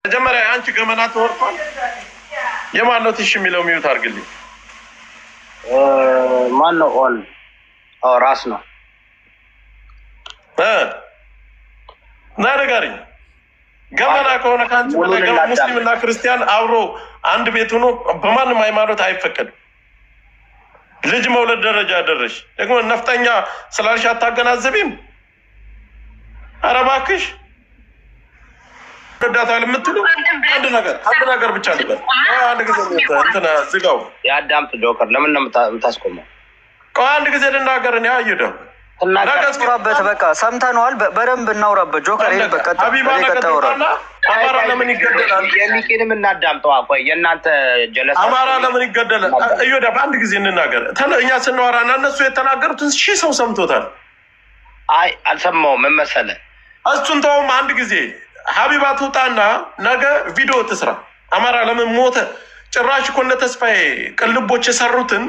መጀመሪያ አንቺ ገመና ተወርቷል። የማን ነው ትሽ የሚለው ሚዩት አድርግልኝ። ማን ነው ኦን? ራስ ነው ናደጋሪኝ ገመና ከሆነ ካንቺ በላይ ሙስሊምና ክርስቲያን አብሮ አንድ ቤት ሆኖ በማንም ሃይማኖት አይፈቀድም። ልጅ መውለድ ደረጃ ደረሽ ደግሞ ነፍጠኛ ስላልሽ አታገናዘቢም። ኧረ እባክሽ ረዳታል የምትሉ አንድ ነገር ብቻ ልበል። አንድ ጊዜ እንትና ዝጋው ያዳምጥ ጆከር ለምን ነው የምታስቆመው? አንድ ጊዜ ልናገር ነው ያይደው እናገርበት በቃ ሰምተነዋል። በደንብ እናውራበት ጆከር። ይሄ በቃ ሀቢባ ነገርና አማራ ለምን ይገደላል? የሚኪንም እናዳምጠው። አቆይ የእናንተ ጀለስ አማራ ለምን ይገደላል? እዮዳ በአንድ ጊዜ እንናገር። እኛ ስናወራና እነሱ የተናገሩትን ሺህ ሰው ሰምቶታል። አይ አልሰማውም። ምን መሰለህ እሱን ተውም። አንድ ጊዜ ሀቢባ ትውጣና ነገ ቪዲዮ ትስራ። አማራ ለምን ሞተ? ጭራሽ እኮ እነ ተስፋዬ ቅልቦች የሰሩትን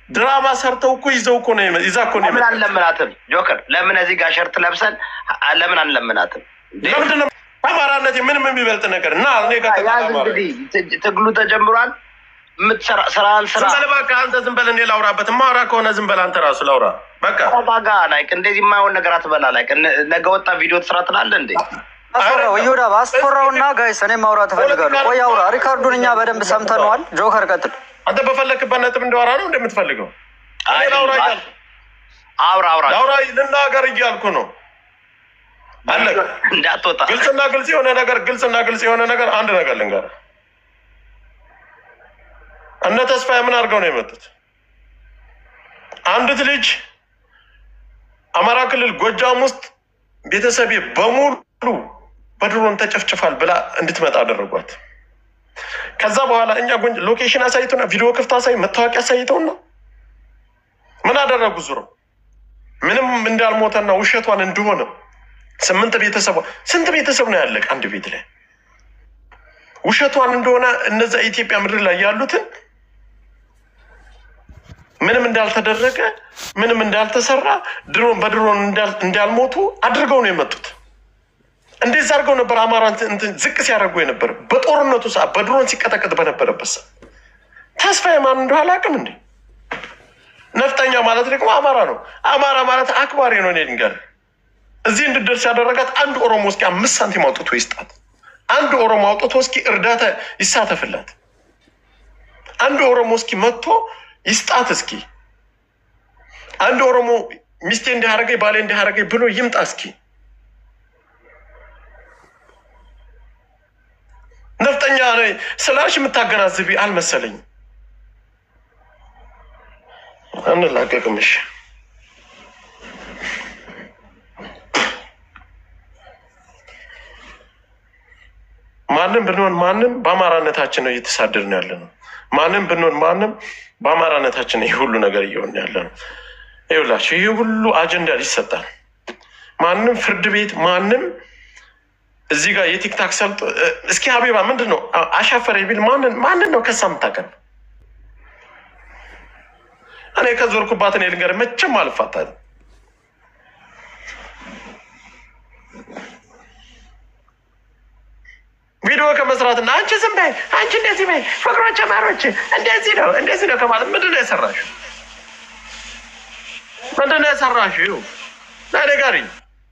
ድራማ ሰርተው እኮ ይዘው እኮ ነው ይዛ እኮ ነው። ለምን አንለምናትም ጆከር? ለምን እዚህ ጋር ሸርት ለብሰን ለምን አንለምናትም? ለምንድን ነው አማራነት ምንም የሚበልጥ ነገር እና እኔ ጋር እንግዲህ ትግሉ ተጀምሯል። የምትሰራ ስራን ስራ ዝም በል በቃ አንተ ዝም በል። እኔ ላውራበት ማውራ ከሆነ ዝም በል አንተ ራሱ ላውራ በቃ ባጋ ላይክ እንደዚህ የማይሆን ነገር አትበላ። ላይክ ነገ ወጣ ቪዲዮ ትስራ ትላለህ እንዴ? አስፈራው ይሁዳ አስፈራውና ጋይስ እኔ ማውራት እፈልጋለሁ። ቆይ አውራ። ሪካርዱን እኛ በደንብ ሰምተነዋል። ጆከር ቀጥል። አንተ በፈለክበት ነጥብ እንደወራ ነው እንደምትፈልገው። አይ ላውራ ላውራ ልናገር እያልኩ ነው። አለቀ። እንዳትወጣ ግልጽና ግልጽ የሆነ ነገር አንድ ነገር ልንገርህ። እነ ተስፋዬ ምን አድርገው ነው የመጡት? አንዲት ልጅ አማራ ክልል ጎጃም ውስጥ ቤተሰቤ በሙሉ በድሮን ተጨፍጭፋል ብላ እንድትመጣ አደረጓት። ከዛ በኋላ እኛ ሎኬሽን አሳይተውና ቪዲዮ ክፍት መታወቂያ አሳይተውና ምን አደረጉ? ዙረው ምንም እንዳልሞተና ውሸቷን እንደሆነ ስንት ቤተሰብ ነው ያለቅ አንድ ቤት ላይ ውሸቷን እንደሆነ እነዛ ኢትዮጵያ ምድር ላይ ያሉትን ምንም እንዳልተደረገ ምንም እንዳልተሰራ በድሮን እንዳልሞቱ አድርገው ነው የመጡት። እንደዛ አድርገው ነበር አማራን ዝቅ ሲያደርጉ የነበር በጦርነቱ ሰዓት በድሮን ሲቀጠቀጥ በነበረበት ሰዓት። ተስፋዬ ማን እንደሆነ አላውቅም እንዴ? ነፍጠኛ ማለት ደግሞ አማራ ነው። አማራ ማለት አክባሪ ነው። እኔ ልንገርህ እዚህ እንድደርስ ያደረጋት አንድ ኦሮሞ እስኪ 5 ሳንቲም አውጥቶ ይስጣት። አንድ ኦሮሞ አውጥቶ እስኪ እርዳታ ይሳተፍላት። አንድ ኦሮሞ እስኪ መጥቶ ይስጣት። እስኪ አንድ ኦሮሞ ሚስቴ እንዲያደርገኝ ባሌ እንዲያደርገኝ ብሎ ይምጣ እስኪ። ነፍጠኛ ነኝ ስላልሽ የምታገናዝቢ አልመሰለኝም። አንላቀቅምሽ። ማንም ብንሆን ማንም በአማራነታችን ነው እየተሳደድን ያለ ነው። ማንም ብንሆን ማንም በአማራነታችን ይህ ሁሉ ነገር እየሆን ያለ ነው። ይኸውላችሁ ይህ ሁሉ አጀንዳ ሊሰጣል። ማንም ፍርድ ቤት ማንም እዚህ ጋር የቲክታክ ሰልጦ እስኪ ሀቢባ ምንድን ነው አሻፈረ ቢል ማንን ነው ከሳ የምታቀርብ? እኔ ከዞርኩባት እኔ ልንገርህ መቼም አልፋታም። ቪዲዮ ከመስራትና አንቺ ዝም በይ አንቺ እንደዚህ በይ ፍቅሮች ማሮች እንደዚህ ነው ከማለት ምንድን ነው የሰራሽው? ምንድን ነው የሰራሽው? ለነገሪ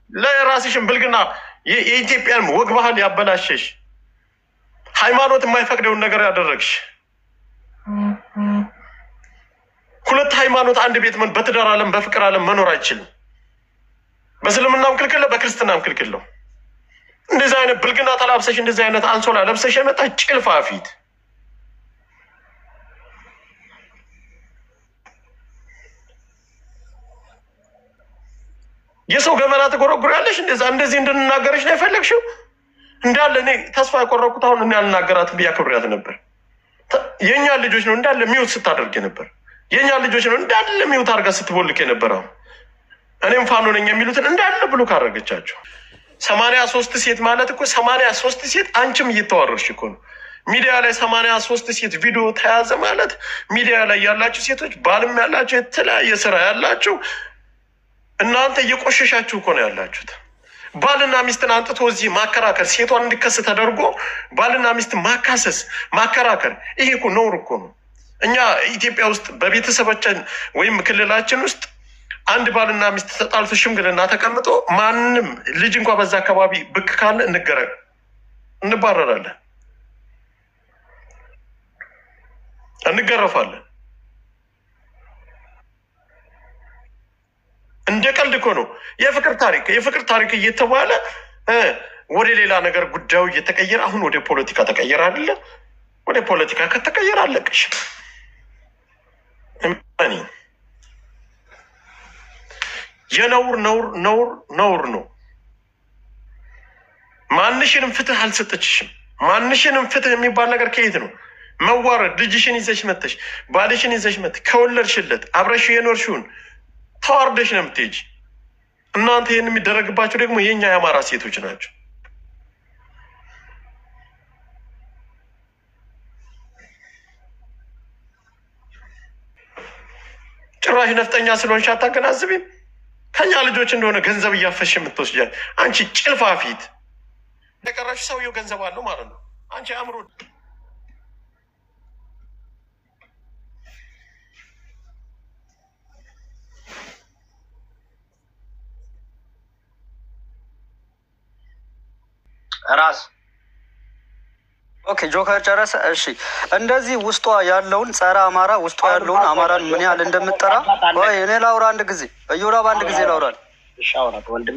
ለራስሽን ብልግና የኢትዮጵያን ወግ ባህል ያበላሸሽ ሃይማኖት የማይፈቅደውን ነገር ያደረግሽ ሁለት ሃይማኖት አንድ ቤት በትዳር ዓለም በፍቅር ዓለም መኖር አይችልም። በእስልምናም ክልክል ነው፣ በክርስትናም ክልክል ነው። እንደዚህ አይነት ብልግና ተላብሰሽ እንደዚህ አይነት አንሶላ ለብሰሽ የመጣ ጭልፋ ፊት የሰው ገመና ትጎረጉሪያለሽ። እንደዚህ እንድንናገረሽ ነው የፈለግሽው? እንዳለ እኔ ተስፋ የቆረኩት አሁን እኔ አልናገራትም ብዬ አክብሬያት ነበር። የእኛ ልጆች ነው እንዳለ ሚውት ስታደርግ ነበር። የእኛ ልጆች ነው እንዳለ ሚውት አድርጋ ስትቦልክ የነበረው። እኔም ፋኖ ነኝ የሚሉትን እንዳለ ብሎ ካረገቻቸው 83 ሴት ማለት እኮ 83 ሴት አንቺም እየተዋረድሽ እኮ ነው። ሚዲያ ላይ 83 ሴት ቪዲዮ ተያዘ ማለት ሚዲያ ላይ ያላችሁ ሴቶች ባልም ያላችሁ የተለያየ ስራ ያላችሁ እናንተ እየቆሸሻችሁ እኮ ነው ያላችሁት። ባልና ሚስትን አንጥቶ እዚህ ማከራከር፣ ሴቷን እንዲከስ ተደርጎ ባልና ሚስት ማካሰስ፣ ማከራከር፣ ይሄ እኮ ነውር እኮ ነው። እኛ ኢትዮጵያ ውስጥ በቤተሰባችን ወይም ክልላችን ውስጥ አንድ ባልና ሚስት ተጣልቶ ሽምግልና ተቀምጦ ማንም ልጅ እንኳ በዛ አካባቢ ብቅ ካለ እንባረራለን፣ እንገረፋለን። እንደ ቀልድ እኮ ነው የፍቅር ታሪክ እየተባለ ወደ ሌላ ነገር ጉዳዩ እየተቀየረ አሁን ወደ ፖለቲካ ተቀየረ አይደለ? ወደ ፖለቲካ ከተቀየረ አለቀሽ። የነውር ነውር ነው። ማንሽንም ፍትህ አልሰጠችሽም። ማንሽንም ፍትህ የሚባል ነገር ከየት ነው? መዋረድ። ልጅሽን ይዘሽ መተሽ ባልሽን ይዘሽ መተሽ ከወለድሽለት አብረሽ የኖርሽውን ተዋርደሽ ነው የምትሄጂ። እናንተ ይህን የሚደረግባቸው ደግሞ የኛ የአማራ ሴቶች ናቸው። ጭራሽ ነፍጠኛ ስለሆንሽ አታገናዝቢም? ከኛ ልጆች እንደሆነ ገንዘብ እያፈሽ የምትወስጃል አንቺ ጭልፋ ፊት። እንደቀረሽ ሰውየው ገንዘብ አለው ማለት ነው። አንቺ አእምሮ ራስ ኦኬ ጆከር ጨረሰ። እሺ እንደዚህ ውስጧ ያለውን ጸረ አማራ ውስጧ ያለውን አማራን ምን ያህል እንደምትጠራ ወይ እኔ ላውራ አንድ ጊዜ እዮራ በአንድ ጊዜ ላውራል።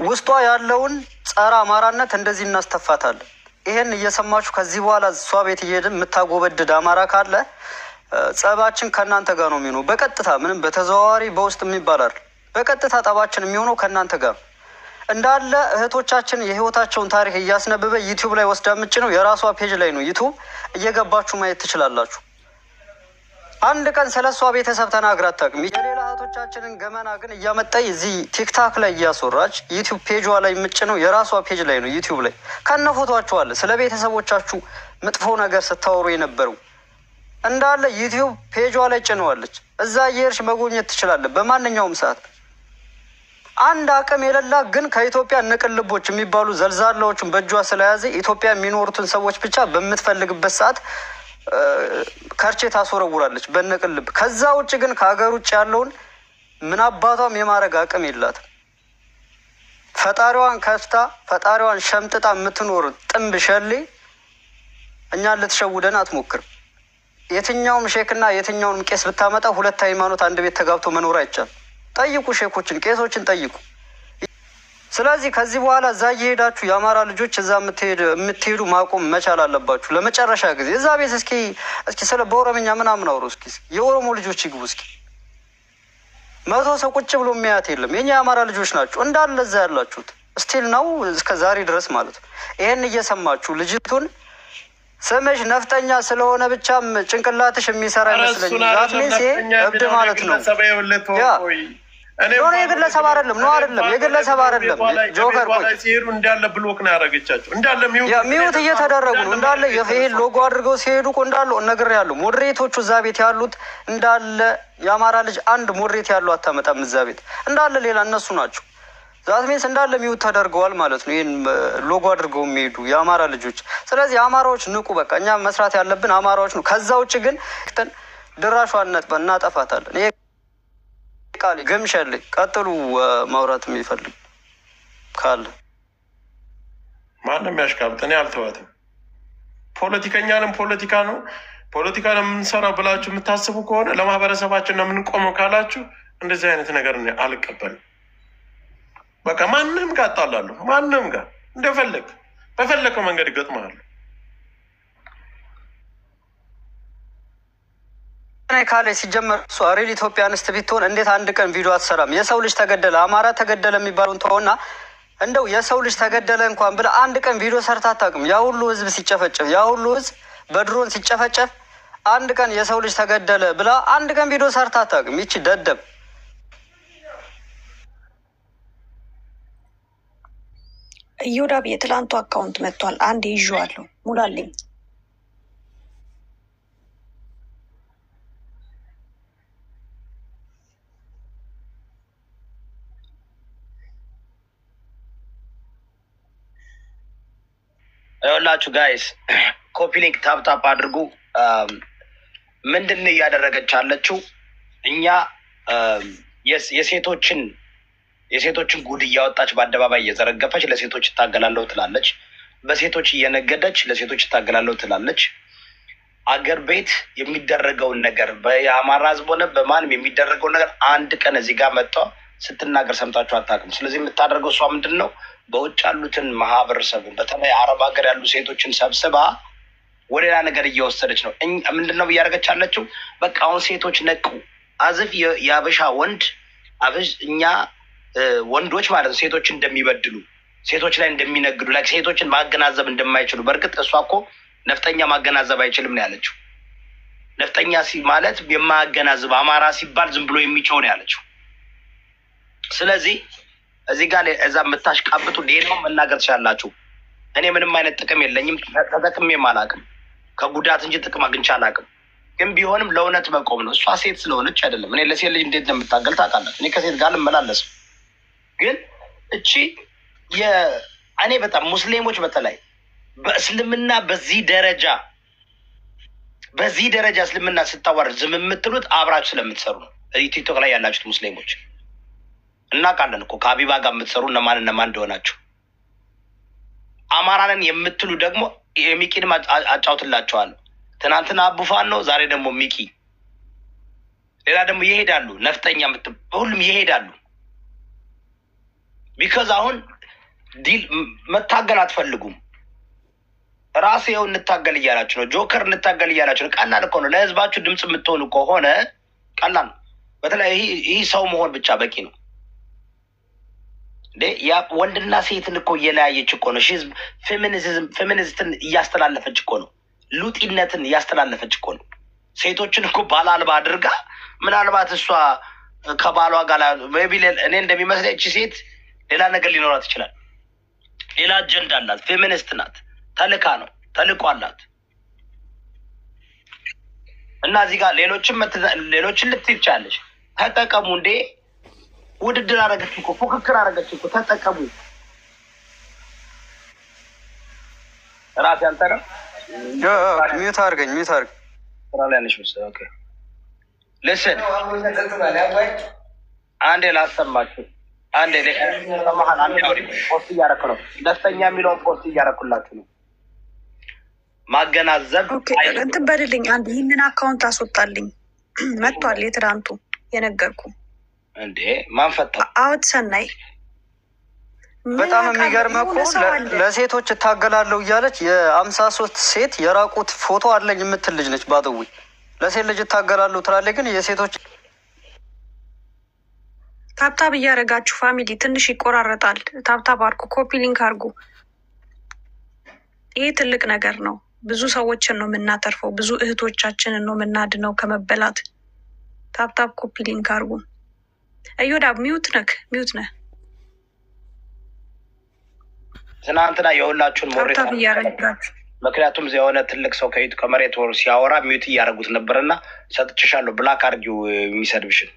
ውስጧ ያለውን ጸረ አማራነት እንደዚህ እናስተፋታለን። ይሄን እየሰማችሁ ከዚህ በኋላ እሷ ቤት እየሄድን የምታጎበድድ አማራ ካለ ጸባችን ከእናንተ ጋር ነው የሚሆነው። በቀጥታ ምንም በተዘዋዋሪ በውስጥ የሚባል አይደል። በቀጥታ ጠባችን የሚሆነው ከእናንተ ጋር ነው። እንዳለ እህቶቻችን የህይወታቸውን ታሪክ እያስነበበ ዩቲዩብ ላይ ወስዳ ምጭ ነው የራሷ ፔጅ ላይ ነው ዩቲዩብ እየገባችሁ ማየት ትችላላችሁ። አንድ ቀን ስለ እሷ ቤተሰብ ተናግራ አታውቅም። የሌላ እህቶቻችንን ገመና ግን እያመጣይ እዚህ ቲክታክ ላይ እያስወራች ዩቲዩብ ፔጇ ላይ ምጭ ነው የራሷ ፔጅ ላይ ነው ዩቲዩብ ላይ ከነ ፎቶአችሁ አለ። ስለ ቤተሰቦቻችሁ መጥፎ ነገር ስታወሩ የነበረው እንዳለ ዩቲዩብ ፔጇ ላይ ጭነዋለች። እዛ እየሄድሽ መጎብኘት ትችላለህ በማንኛውም ሰዓት። አንድ አቅም የሌላ ግን ከኢትዮጵያ ንቅልቦች የሚባሉ ዘልዛላዎችን በእጇ ስለያዘ ኢትዮጵያ የሚኖሩትን ሰዎች ብቻ በምትፈልግበት ሰዓት ከርቼ ታስወረውራለች በንቅልብ። ከዛ ውጭ ግን ከሀገር ውጭ ያለውን ምን አባቷም የማድረግ አቅም የላትም። ፈጣሪዋን ከፍታ ፈጣሪዋን ሸምጥጣ የምትኖር ጥንብ ሸሌ እኛን ልትሸውደን አትሞክርም። የትኛውም ሼክና የትኛውንም ቄስ ብታመጣ ሁለት ሃይማኖት አንድ ቤት ተጋብቶ መኖር አይቻልም። ጠይቁ፣ ሼኮችን ቄሶችን ጠይቁ። ስለዚህ ከዚህ በኋላ እዛ እየሄዳችሁ የአማራ ልጆች እዛ የምትሄዱ ማቆም መቻል አለባችሁ። ለመጨረሻ ጊዜ እዛ ቤት እስኪ ስለ በኦሮምኛ ምናምን አውሩ። እስኪ የኦሮሞ ልጆች ይግቡ። እስኪ 100 ሰው ቁጭ ብሎ የሚያያት የለም። የኛ የአማራ ልጆች ናቸው እንዳለ እዛ ያላችሁት ስቲል ነው እስከ ዛሬ ድረስ ማለት ነው። ይሄን እየሰማችሁ ልጅቱን ስምሽ ነፍጠኛ ስለሆነ ብቻም ጭንቅላትሽ የሚሰራ ይመስለኝ። ዛት ሚንስ እብድ ማለት ነው። የግለሰብ አይደለም ነው አይደለም፣ የግለሰብ አይደለም። ጆከር ሲሄዱ እንዳለ ብሎክ ነው ያደረገቻቸው። እንዳለ ሚውት እየተደረጉ ነው። እንዳለ የፌል ሎጎ አድርገው ሲሄዱ እኮ እንዳለ ነገር ያሉ ሞዴሬቶቹ እዛ ቤት ያሉት እንዳለ የአማራ ልጅ አንድ ሞዴሬት ያለው አታመጣም እዛ ቤት እንዳለ ሌላ እነሱ ናቸው። ዛት ሚንስ እንዳለ ሚውት ተደርገዋል ማለት ነው። ይህን ሎጎ አድርገው የሚሄዱ የአማራ ልጆች። ስለዚህ አማራዎች ንቁ። በቃ እኛ መስራት ያለብን አማራዎች ነው። ከዛ ውጭ ግን ድራሿን ነጥበን እናጠፋታለን። ይሄ ቃል ገምሻለኝ። ቀጥሉ። ማውራት የሚፈልግ ካለ ማንም ያሽቃብጥ። እኔ አልተዋትም። ፖለቲከኛንም ፖለቲካ ነው ፖለቲካ ነው የምንሰራው ብላችሁ የምታስቡ ከሆነ ለማህበረሰባችን ነው የምንቆመው ካላችሁ እንደዚህ አይነት ነገር አልቀበልም። በቃ ማንም ጋር አጣላለሁ። ማንም ጋር እንደፈለግ በፈለገው መንገድ ይገጥማሉ። ካለ ሲጀመር እሷ ሪል ኢትዮጵያ አንስት ብትሆን እንዴት አንድ ቀን ቪዲዮ አትሰራም? የሰው ልጅ ተገደለ፣ አማራ ተገደለ የሚባለውን ተውና እንደው የሰው ልጅ ተገደለ እንኳን ብላ አንድ ቀን ቪዲዮ ሰርታ አታውቅም። ያ ሁሉ ህዝብ ሲጨፈጨፍ፣ ያ ሁሉ ህዝብ በድሮን ሲጨፈጨፍ አንድ ቀን የሰው ልጅ ተገደለ ብላ አንድ ቀን ቪዲዮ ሰርታ አታውቅም። ይቺ ደደብ እዮዳብ የትላንቱ አካውንት መጥቷል። አንድ ይዤዋለሁ ሙላልኝ። ይኸውላችሁ ጋይስ ኮፒ ሊንክ ታፕ አድርጉ። ምንድን እያደረገች ያለችው እኛ የሴቶችን ጉድ እያወጣች በአደባባይ እየዘረገፈች ለሴቶች እታገላለሁ ትላለች። በሴቶች እየነገደች ለሴቶች እታገላለሁ ትላለች። አገር ቤት የሚደረገውን ነገር በአማራ ህዝብ ሆነ በማንም የሚደረገውን ነገር አንድ ቀን እዚህ ጋር መጥቷ ስትናገር ሰምታችሁ አታውቅም። ስለዚህ የምታደርገው እሷ ምንድን ነው በውጭ ያሉትን ማህበረሰቡን በተለይ አረብ ሀገር ያሉ ሴቶችን ሰብስባ ወደ ሌላ ነገር እየወሰደች ነው። ምንድን ነው እያደረገች ያለችው? በቃ አሁን ሴቶች ነቁ። አዝፍ የአበሻ ወንድ እኛ ወንዶች ማለት ነው ሴቶችን እንደሚበድሉ ሴቶች ላይ እንደሚነግዱ ላይ ሴቶችን ማገናዘብ እንደማይችሉ። በእርግጥ እሷ እኮ ነፍጠኛ ማገናዘብ አይችልም ነው ያለችው። ነፍጠኛ ማለት የማያገናዝብ አማራ ሲባል ዝም ብሎ የሚጮህ ነው ያለችው። ስለዚህ እዚህ ጋር እዛ የምታሽቃብጡ ሌላውን መናገር ትችላላችሁ። እኔ ምንም አይነት ጥቅም የለኝም፣ ተጠቅሜም አላውቅም፣ ከጉዳት እንጂ ጥቅም አግኝቼ አላውቅም። ግን ቢሆንም ለእውነት መቆም ነው። እሷ ሴት ስለሆነች አይደለም። እኔ ለሴት ልጅ እንዴት እንደምታገል ታውቃላችሁ። እኔ ከሴት ጋር ልመላለስም። ግን እቺ እኔ በጣም ሙስሊሞች በተለይ በእስልምና በዚህ ደረጃ እስልምና ስታዋርድ ዝም የምትሉት አብራችሁ ስለምትሰሩ ነው። ቲክቶክ ላይ ያላችሁት ሙስሊሞች እናውቃለን እኮ ከአቢባ ጋር የምትሰሩ እነማን እንደሆናችሁ። አማራንን የምትሉ ደግሞ የሚቂንም አጫውትላቸዋለሁ። ትናንትና አቡፋን ነው፣ ዛሬ ደግሞ ሚቂ፣ ሌላ ደግሞ ይሄዳሉ። ነፍጠኛ ሁሉም ይሄዳሉ። ቢካዝ አሁን ዲል መታገል አትፈልጉም። ራሴ ይኸው እንታገል እያላችሁ ነው። ጆከር እንታገል እያላችሁ ነው። ቀላል እኮ ነው። ለህዝባችሁ ድምፅ የምትሆኑ ከሆነ ቀላል ነው። በተለይ ይህ ሰው መሆን ብቻ በቂ ነው። ወንድና ሴትን እኮ እየለያየች እኮ ነው። ፌሚኒዝትን እያስተላለፈች እኮ ነው። ሉጢነትን እያስተላለፈች እኮ ነው። ሴቶችን እኮ ባል አልባ አድርጋ ምናልባት እሷ ከባሏ ጋር እኔ እንደሚመስለኝ እቺ ሴት ሌላ ነገር ሊኖራት ይችላል። ሌላ አጀንዳ አላት። ፌሚኒስት ናት። ተልእኮ አላት። እና እዚህ ጋር ሌሎችን ልትል ቻለች። ተጠቀሙ እንዴ! ውድድር አረገች እኮ፣ ፉክክር አረገች እኮ። ተጠቀሙ። ራስ ያንተ ነው። ሚዩት አድርገኝ። ስራ ላይ ነሽ መሰለኝ። ኦኬ ልስን አንዴ ላሰማችሁ። አንዴ ሰማሃል። አንዴ አውሪ። ፖስት እያደረኩ ነው። ደስተኛ የሚለውን ፖስት እያደረኩላችሁ ነው። ማገናዘብ እንትን በልልኝ። አንድ ይህንን አካውንት አስወጣልኝ። መጥቷል። የትናንቱ የነገርኩ እንዴ ማን ፈታ? አውት ሰናይ በጣም የሚገርመው እኮ ለሴቶች እታገላለሁ እያለች የ53 ሴት የራቁት ፎቶ አለኝ የምትል ልጅ ነች። ባጥዊ ለሴት ልጅ እታገላለሁ ትላለች፣ ግን የሴቶች ታብታብ እያደረጋችሁ ፋሚሊ ትንሽ ይቆራረጣል። ታብታብ አድርጉ፣ ኮፒ ሊንክ አድርጉ። ይሄ ትልቅ ነገር ነው። ብዙ ሰዎችን ነው የምናተርፈው። ብዙ እህቶቻችንን ነው የምናድነው ከመበላት። ታብታብ ኮፒ ሊንክ አድርጉ። እዮዳብ ሚዩት ነህ። ትናንትና የሁላችሁን ታብታብ እያደረጋችሁ ምክንያቱም የሆነ ትልቅ ሰው ከመሬት ወር ሲያወራ ሚዩት እያደረጉት ነበርና ሰጥቼሻለሁ። ብላክ አድርጊው የሚሰድብሽን።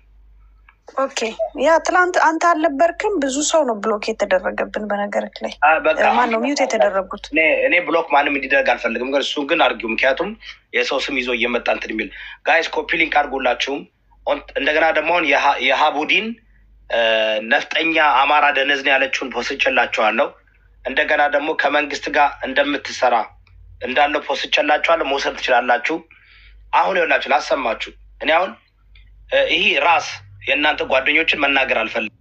ኦኬ ያ ትላንት አንተ አልነበርክም። ብዙ ሰው ነው ብሎክ የተደረገብን። በነገርክ ላይ ማን ነው ሚዩት የተደረጉት? እኔ ብሎክ ማንም እንዲደረግ አልፈልግም፣ ግን እሱን ግን አድርጊው። ምክንያቱም የሰው ስም ይዞ እየመጣ እንትን የሚል ጋይስ ኮፒ ሊንክ አድርጉላችሁም። እንደገና ደግሞ የሀቡዲን ነፍጠኛ አማራ ደነዝን ያለችውን ፖስቼላችኋለሁ። እንደገና ደግሞ ከመንግስት ጋር እንደምትሰራ እንዳለው ፖስቼላችኋለሁ። መውሰድ ትችላላችሁ። አሁን ይኸውላችሁ ላሰማችሁ። እኔ አሁን ይሄ ራስ የእናንተ ጓደኞችን መናገር አልፈልግም።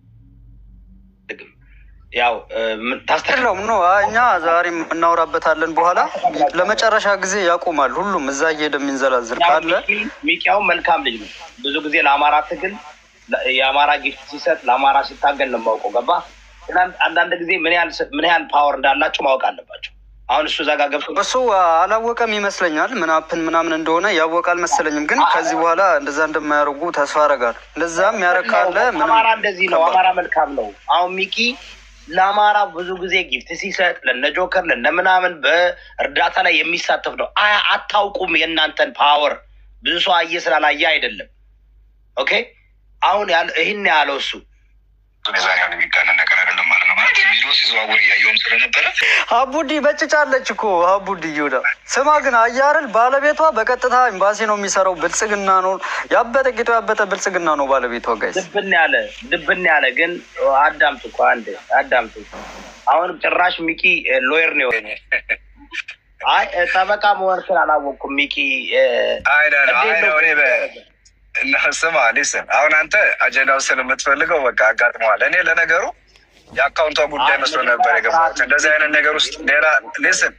ያው ታስተካክለው ነው። እኛ ዛሬም እናወራበታለን። በኋላ ለመጨረሻ ጊዜ ያቆማል። ሁሉም እዛ እየሄደ የሚንዘላዝር ካለ ሚኪያው መልካም ልጅ ነው። ብዙ ጊዜ ለአማራ ትግል የአማራ ጊፍት ሲሰጥ ለአማራ ሲታገል ነው የማውቀው። ገባ? አንዳንድ ጊዜ ምን ያህል ፓወር እንዳላቸው ማወቅ አለባቸው። አሁን እሱ እዛ ጋር ገብቶ እሱ አላወቀም ይመስለኛል። ምናምን እንደሆነ ያወቃል መሰለኝም። ግን ከዚህ በኋላ እንደዛ እንደማያደርጉ ተስፋ አደርጋለሁ። እንደዛም ያረካለ አማራ እንደዚህ ነው። አማራ መልካም ነው። አሁን ሚኪ ለአማራ ብዙ ጊዜ ጊፍት ሲሰጥ ለነ ጆከር ለነ ምናምን በእርዳታ ላይ የሚሳተፍ ነው። አታውቁም የእናንተን ፓወር። ብዙ ሰው አየ ስላላየ አይደለም። ኦኬ አሁን ይህን ያለው እሱ ዛሬ የሚጋነን ነገር አይደለም ማለት ነው። ማለት ቢሮ ሲዘዋወር እያየውም ስለነበረ አቡዲ በጭጫለች እኮ አቡዲ ይሁዳ ስማ ግን አያርል ባለቤቷ በቀጥታ ኤምባሲ ነው የሚሰራው። ብልጽግና ነው ያበጠ ጌቶ ያበጠ ብልጽግና ነው ባለቤቷ። ጋይስ ድብን ያለ ግን አዳምጡ እኮ አንዴ አዳምጡ። አሁን ጭራሽ ሚኪ ሎየር ነው። አይ ጠበቃ መሆን ስላላወቅኩም ሚኪ እና ስማ ሊስን አሁን አንተ አጀንዳውን ስለምትፈልገው በቃ አጋጥመዋል። እኔ ለነገሩ የአካውንቷ ጉዳይ መስሎ ነበር የገባሁት። እንደዚህ አይነት ነገር ውስጥ ሌላ ሊስን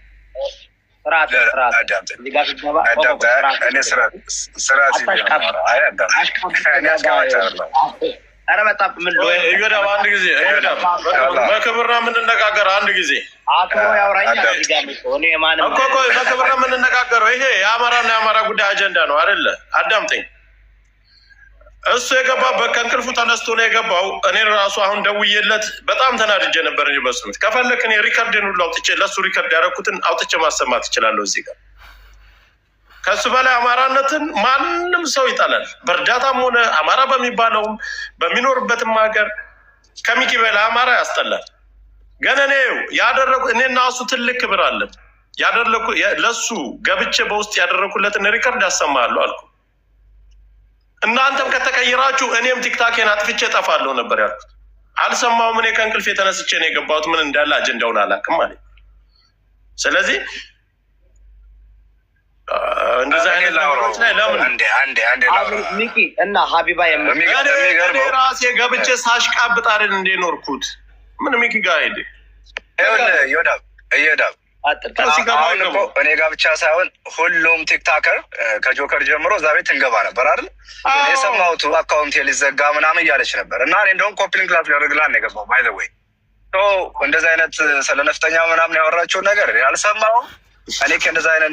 በክብርና የምንነጋገር አንድ ጊዜ በክብርና የምንነጋገረው ይሄ የአማራና የአማራ ጉዳይ አጀንዳ ነው አይደለ? አዳምጠኝ። እሱ የገባበት ከእንቅልፉ ተነስቶ ነው የገባው። እኔ ራሱ አሁን ደውዬለት በጣም ተናድጄ ነበር። እኔ በስምት ከፈለክ እኔ ሪከርድን ሁሉ አውጥቼ ለእሱ ሪከርድ ያደረኩትን አውጥቼ ማሰማት እችላለሁ እዚህ ጋር። ከሱ በላይ አማራነትን ማንም ሰው ይጠላል። በእርዳታም ሆነ አማራ በሚባለውም በሚኖርበትም ሀገር ከሚኪ በላይ አማራ ያስጠላል። ግን እኔ ያደረኩ እኔና እሱ ትልቅ ክብር አለን። ያደረኩ ለሱ ገብቼ በውስጥ ያደረኩለትን ሪከርድ ያሰማለሁ አልኩ። እናንተም ከተቀየራችሁ እኔም ቲክታኬን አጥፍቼ እጠፋለሁ ነበር ያልኩት። አልሰማሁም። እኔ ከእንቅልፍ የተነስቼ ነው የገባሁት። ምን እንዳለ አጀንዳውን አላውቅም ማለት። ስለዚህ እንደዛ አይነት ነገሮች ላይ ለምን አንዴ ሚኪ እና ሀቢባ የሚገርመው ራሴ ገብቼ ሳሽቃብጥ አይደል እንደ ኖርኩት። ምን ሚኪ ጋር ሄደ እየዳብ እኔ ጋር ብቻ ሳይሆን ሁሉም ቲክታከር ከጆከር ጀምሮ እዛ ቤት እንገባ ነበር አይደል? የሰማሁት አካውንት ሊዘጋ ምናምን እያለች ነበር እና እኔ እንደውም ኮፒሊንግ ክላስ ሊያደርግላን የገባው ባይ ዘ ዌይ እንደዚህ አይነት ስለነፍጠኛ ምናምን ያወራቸውን ነገር አልሰማሁም። እኔ ከእንደዛ አይነት